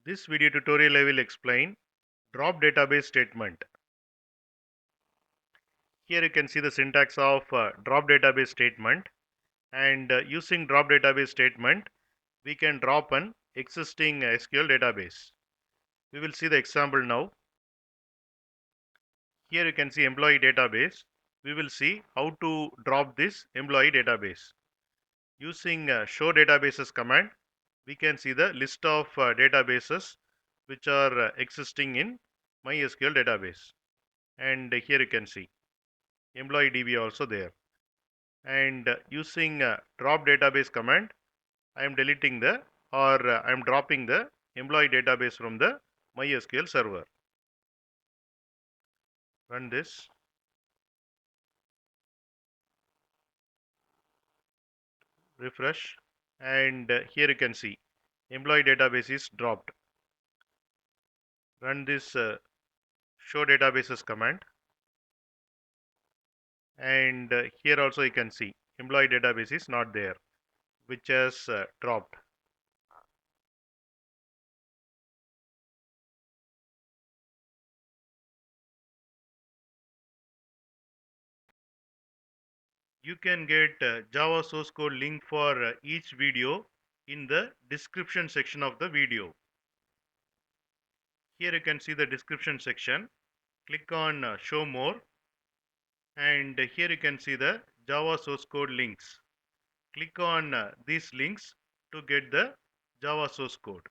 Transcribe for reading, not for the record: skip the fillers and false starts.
This video tutorial I will explain drop database statement. Here you can see the syntax of drop database statement, and using drop database statement we can drop an existing SQL database. We will see the example now. Here you can see employee database. We will see how to drop this employee database. Using show databases command, we can see the list of databases which are existing in MySQL database. And here you can see employee DB also there. And using drop database command, I am deleting the I am dropping the employee database from the MySQL server. Run this. Refresh, and here you can see employee database is dropped. Run this show databases command, and here also you can see employee database is not there, which has dropped. You can get Java source code link for each video in the description section of the video. Here you can see the description section. Click on show more, and here you can see the Java source code links. Click on these links to get the Java source code.